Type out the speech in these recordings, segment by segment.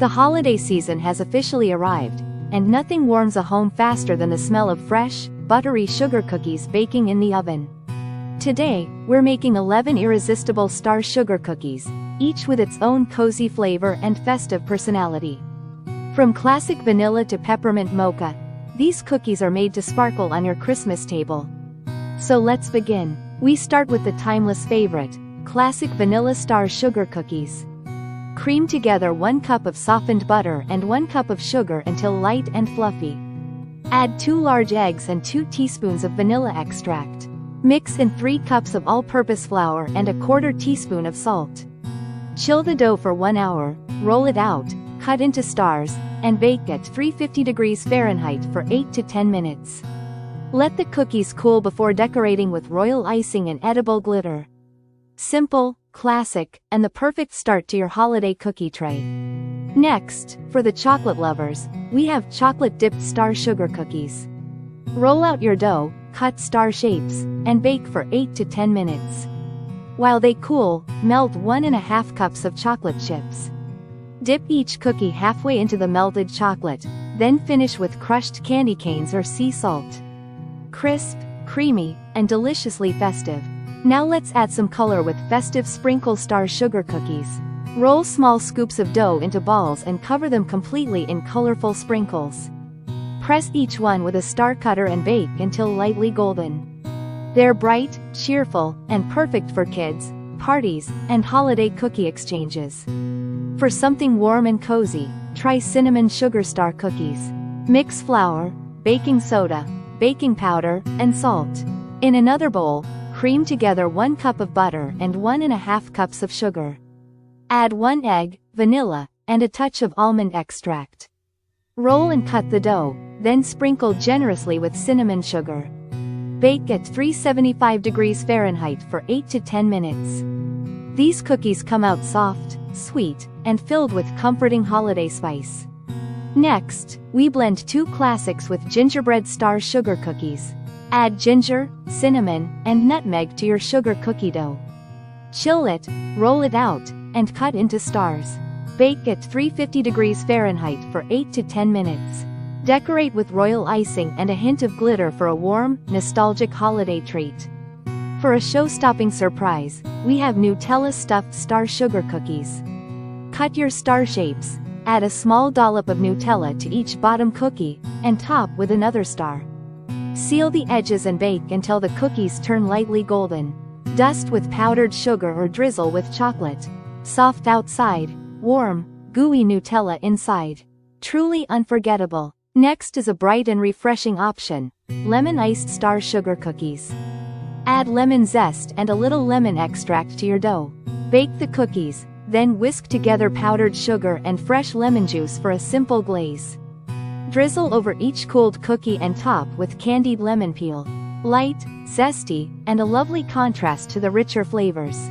The holiday season has officially arrived, and nothing warms a home faster than the smell of fresh, buttery sugar cookies baking in the oven. Today, we're making 11 irresistible star sugar cookies, each with its own cozy flavor and festive personality. From classic vanilla to peppermint mocha, these cookies are made to sparkle on your Christmas table. So let's begin. We start with the timeless favorite, classic vanilla star sugar cookies. Cream together 1 cup of softened butter and 1 cup of sugar until light and fluffy. Add 2 large eggs and 2 teaspoons of vanilla extract. Mix in 3 cups of all-purpose flour and a 1/4 teaspoon of salt. Chill the dough for 1 hour, roll it out, cut into stars, and bake at 350 degrees Fahrenheit for 8 to 10 minutes. Let the cookies cool before decorating with royal icing and edible glitter. Simple, classic, and the perfect start to your holiday cookie tray. Next, for the chocolate lovers, we have chocolate-dipped star sugar cookies. Roll out your dough, cut star shapes, and bake for 8 to 10 minutes. While they cool, melt 1½ cups of chocolate chips. Dip each cookie halfway into the melted chocolate, then finish with crushed candy canes or sea salt. Crisp, creamy, and deliciously festive. Now let's add some color with festive sprinkle star sugar cookies. Roll small scoops of dough into balls and cover them completely in colorful sprinkles. Press each one with a star cutter and bake until lightly golden. They're bright, cheerful, and perfect for kids, parties, and holiday cookie exchanges. For something warm and cozy, try cinnamon sugar star cookies. Mix flour, baking soda, baking powder, and salt. In another bowl, cream together 1 cup of butter and 1½ cups of sugar. Add 1 egg, vanilla, and a touch of almond extract. Roll and cut the dough, then sprinkle generously with cinnamon sugar. Bake at 375 degrees Fahrenheit for 8 to 10 minutes. These cookies come out soft, sweet, and filled with comforting holiday spice. Next, we blend 2 classics with gingerbread star sugar cookies. Add ginger, cinnamon, and nutmeg to your sugar cookie dough. Chill it, roll it out, and cut into stars. Bake at 350 degrees Fahrenheit for 8 to 10 minutes. Decorate with royal icing and a hint of glitter for a warm, nostalgic holiday treat. For a show-stopping surprise, we have Nutella-stuffed star sugar cookies. Cut your star shapes, add a small dollop of Nutella to each bottom cookie, and top with another star. Seal the edges and bake until the cookies turn lightly golden. Dust with powdered sugar or drizzle with chocolate. Soft outside, warm, gooey Nutella inside. Truly unforgettable. Next is a bright and refreshing option, lemon-iced star sugar cookies. Add lemon zest and a little lemon extract to your dough. Bake the cookies, then whisk together powdered sugar and fresh lemon juice for a simple glaze. Drizzle over each cooled cookie and top with candied lemon peel. Light, zesty, and a lovely contrast to the richer flavors.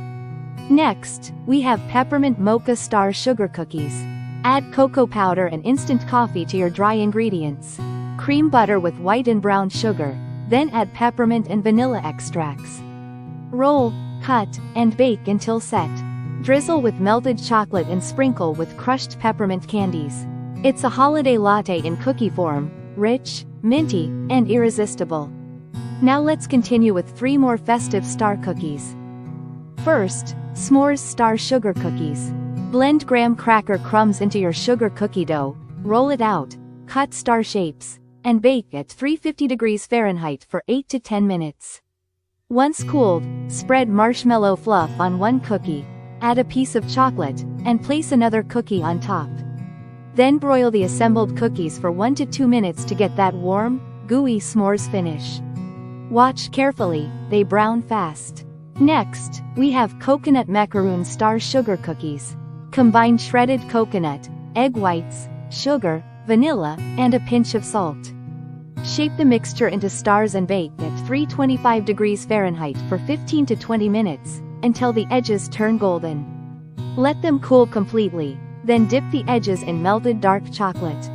Next, we have peppermint mocha star sugar cookies. Add cocoa powder and instant coffee to your dry ingredients. Cream butter with white and brown sugar, then add peppermint and vanilla extracts. Roll, cut, and bake until set. Drizzle with melted chocolate and sprinkle with crushed peppermint candies. It's a holiday latte in cookie form, rich, minty, and irresistible. Now let's continue with 3 more festive star cookies. First, s'mores star sugar cookies. Blend graham cracker crumbs into your sugar cookie dough, roll it out, cut star shapes, and bake at 350 degrees Fahrenheit for 8 to 10 minutes. Once cooled, spread marshmallow fluff on 1 cookie, add a piece of chocolate, and place another cookie on top. Then broil the assembled cookies for 1 to 2 minutes to get that warm, gooey s'mores finish. Watch carefully, they brown fast. Next, we have coconut macaroon star sugar cookies. Combine shredded coconut, egg whites, sugar, vanilla, and a pinch of salt. Shape the mixture into stars and bake at 325 degrees Fahrenheit for 15 to 20 minutes, until the edges turn golden. Let them cool completely, then dip the edges in melted dark chocolate.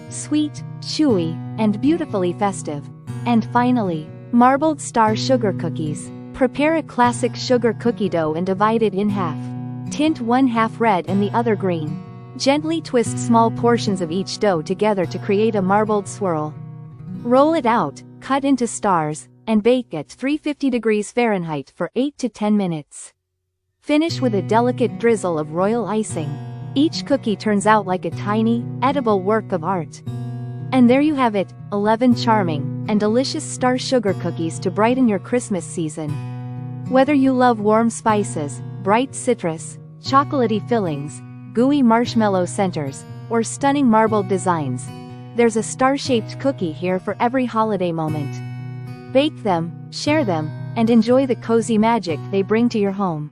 Sweet, chewy, and beautifully festive. And finally, marbled star sugar cookies. Prepare a classic sugar cookie dough and divide it in half. Tint one half red and the other green. Gently twist small portions of each dough together to create a marbled swirl. Roll it out, cut into stars, and bake at 350 degrees Fahrenheit for 8 to 10 minutes. Finish with a delicate drizzle of royal icing. Each cookie turns out like a tiny, edible work of art. And there you have it, 11 charming and delicious star sugar cookies to brighten your Christmas season. Whether you love warm spices, bright citrus, chocolatey fillings, gooey marshmallow centers, or stunning marbled designs, there's a star-shaped cookie here for every holiday moment. Bake them, share them, and enjoy the cozy magic they bring to your home.